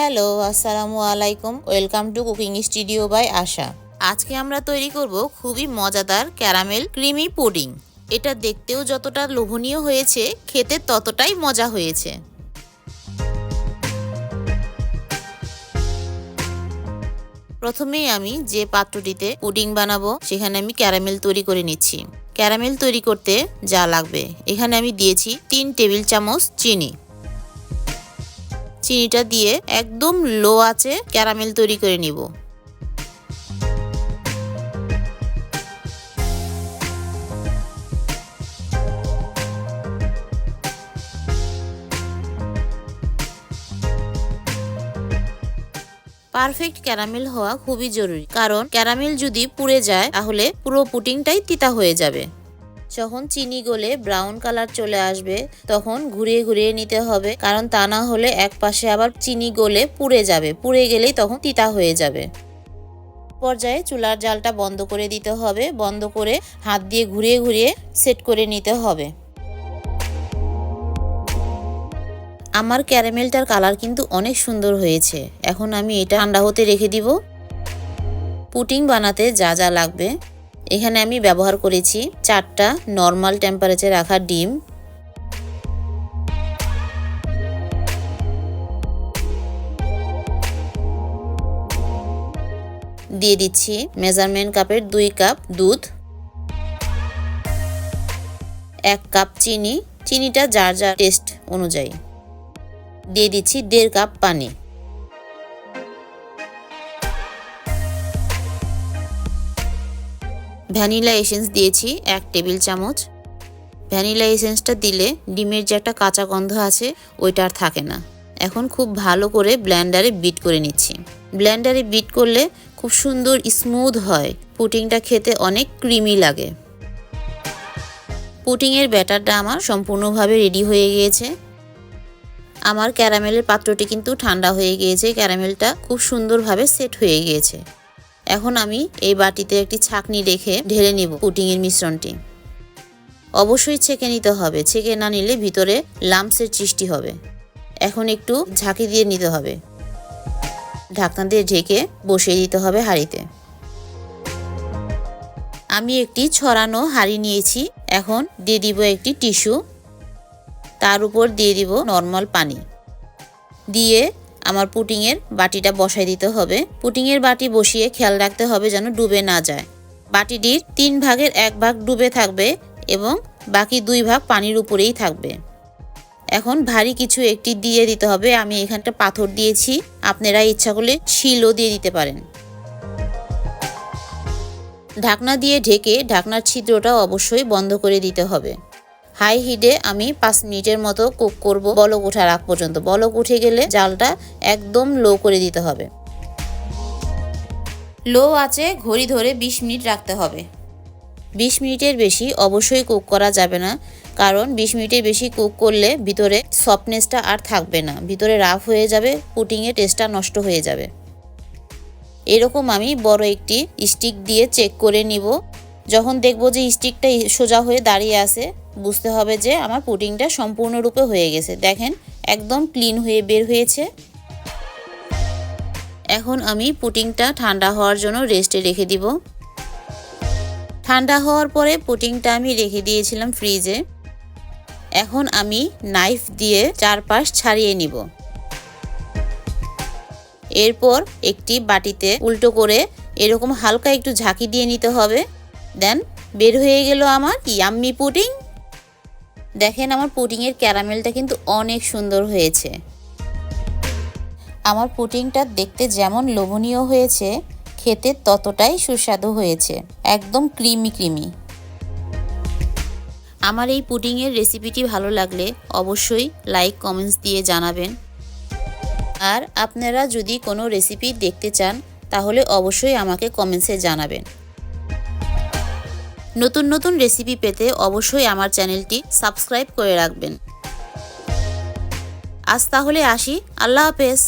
Hello, আসসালামু আলাইকুম। Welcome to cooking studio by Asha. আজকে আমরা তৈরি করব খুবই মজাদার ক্যারামেল ক্রিমি পুডিং। এটা দেখতেও যতটা লোভনীয় হয়েছে, খেতে ততটাই মজা হয়েছে। প্রথমেই আমি যে পাত্রটিতে পুডিং বানাবো সেখানে আমি ক্যারামেল তৈরি করে নিচ্ছি। ক্যারামেল তৈরি করতে যা লাগবে, এখানে আমি দিয়েছি 3 টেবিল চামচ চিনি। চিনিটা দিয়ে একদম লো আঁচে ক্যারামেল তৈরি করে নিব। পারফেক্ট ক্যারামেল হওয়া খুবই জরুরি, কারণ ক্যারামেল যদি পুড়ে যায় তাহলে পুরো পুডিংটাই তিতা হয়ে যাবে। যখন চিনি গলে ব্রাউন কালার চলে আসবে তখন ঘুরিয়ে ঘুরিয়ে নিতে হবে, কারণ তা না হলে এক পাশে আবার চিনি গলে পুড়ে যাবে, পুড়ে গেলেই তখন তিতা হয়ে যাবে। পর্যায়ে চুলার জালটা বন্ধ করে দিতে হবে, বন্ধ করে হাত দিয়ে ঘুরিয়ে ঘুরিয়ে সেট করে নিতে হবে। আমার ক্যারামেলটার কালার কিন্তু অনেক সুন্দর হয়েছে। এখন আমি এটা ঠান্ডা হতে রেখে দিব। পুডিং বানাতে যা যা লাগবে, এখানে আমি ব্যবহার করেছি 4টা নর্মাল টেম্পারেচারে রাখা ডিম, দিয়ে দিচ্ছি মেজারমেন্ট কাপের 2 কাপ দুধ, 1 কাপ চিনি, চিনিটা যার যার টেস্ট অনুযায়ী, দিয়ে দিচ্ছি 1.5 কাপ পানি। ভ্যানিলা এসেন্স দিয়েছি 1 টেবিল চামচ। ভ্যানিলা এসেন্সটা দিলে ডিমের যে একটা কাঁচা গন্ধ আছে ওইটা আর থাকে না। এখন খুব ভালো করে ব্লেন্ডারে বিট করে নিচ্ছি। ব্লেন্ডারে বিট করলে খুব সুন্দর স্মুথ হয়, পুডিংটা খেতে অনেক ক্রিমি লাগে। পুডিংয়ের ব্যাটারটা আমার সম্পূর্ণভাবে রেডি হয়ে গিয়েছে। আমার ক্যারামেলের পাত্রটি কিন্তু ঠান্ডা হয়ে গিয়েছে, ক্যারামেলটা খুব সুন্দরভাবে সেট হয়ে গিয়েছে। এখন আমি এই বাটিতে একটি ছাঁকনি রেখে ঢেলে নিব পুডিংয়ের মিশ্রণটি। অবশ্যই ছেঁকে নিতে হবে, ছেঁকে না নিলে ভিতরে লাম্পসের সৃষ্টি হবে। এখন একটু ঝাঁকি দিয়ে নিতে হবে, ঢাকনা দিয়ে ঢেকে বসিয়ে দিতে হবে হাঁড়িতে। আমি একটি ছড়ানো হাঁড়ি নিয়েছি। এখন দিয়ে দিব একটি টিস্যু, তার উপর দিয়ে দিব নর্মাল পানি, দিয়ে আমার পুডিংয়ের বাটিটা বসাই দিতে হবে। পুডিংয়ের বাটি বসিয়ে খেয়াল রাখতে হবে যেন ডুবে না যায়। বাটিটির 3 ভাগের 1 ভাগ ডুবে থাকবে এবং বাকি 2 ভাগ পানির উপরেই থাকবে। এখন ভারী কিছু একটি দিয়ে দিতে হবে। আমি এখানটা পাথর দিয়েছি, আপনারা ইচ্ছা করলে শিলও দিয়ে দিতে পারেন। ঢাকনা দিয়ে ঢেকে ঢাকনার ছিদ্রটা অবশ্যই বন্ধ করে দিতে হবে। হাই হিটে আমি 5 মিনিটের মতো কুক করব, বলক ওঠার আগ পর্যন্ত। বলক উঠে গেলে জালটা একদম লো করে দিতে হবে। লো আঁচে ঘড়ি ধরে 20 মিনিট রাখতে হবে। 20 মিনিটের বেশি অবশ্যই কুক করা যাবে না, কারণ 20 মিনিটের বেশি কুক করলে ভিতরে সফটনেসটা আর থাকবে না, ভিতরে রাফ হয়ে যাবে, পুডিংয়ের টেস্টটা নষ্ট হয়ে যাবে। এরকম আমি বড় একটি স্টিক দিয়ে চেক করে নিব। যখন দেখব যে স্টিকটা সোজা হয়ে দাঁড়িয়ে আছে, বুঝতে হবে যে আমার পুডিংটা সম্পূর্ণরূপে হয়ে গেছে। দেখেন একদম ক্লিন হয়ে বের হয়েছে। এখন আমি পুডিংটা ঠান্ডা হওয়ার জন্য রেস্টে রেখে দিব। ঠান্ডা হওয়ার পরে পুডিংটা আমি রেখে দিয়েছিলাম ফ্রিজে। এখন আমি নাইফ দিয়ে চারপাশ ছাড়িয়ে নিব। এরপর একটি বাটিতে উল্টো করে এরকম হালকা একটু ঝাঁকি দিয়ে নিতে হবে। দেন বের হয়ে গেল আমার ইয়াম্মি পুডিং। দেখেন আমার পুডিংয়ের ক্যারামেলটা কিন্তু অনেক সুন্দর হয়েছে। আমার পুডিংটা দেখতে যেমন লোভনীয় হয়েছে, খেতে ততটাই সুস্বাদু হয়েছে, একদম ক্রিমি ক্রিমি। আমার এই পুডিংয়ের রেসিপিটি ভালো লাগলে অবশ্যই লাইক কমেন্টস দিয়ে জানাবেন। আর আপনারা যদি কোনো রেসিপি দেখতে চান তাহলে অবশ্যই আমাকে কমেন্টসে জানাবেন। নতুন নতুন রেসিপি পেতে অবশ্যই আমার চ্যানেলটি সাবস্ক্রাইব করে রাখবেন। আজ তাহলে আসি, আল্লাহ হাফেজ।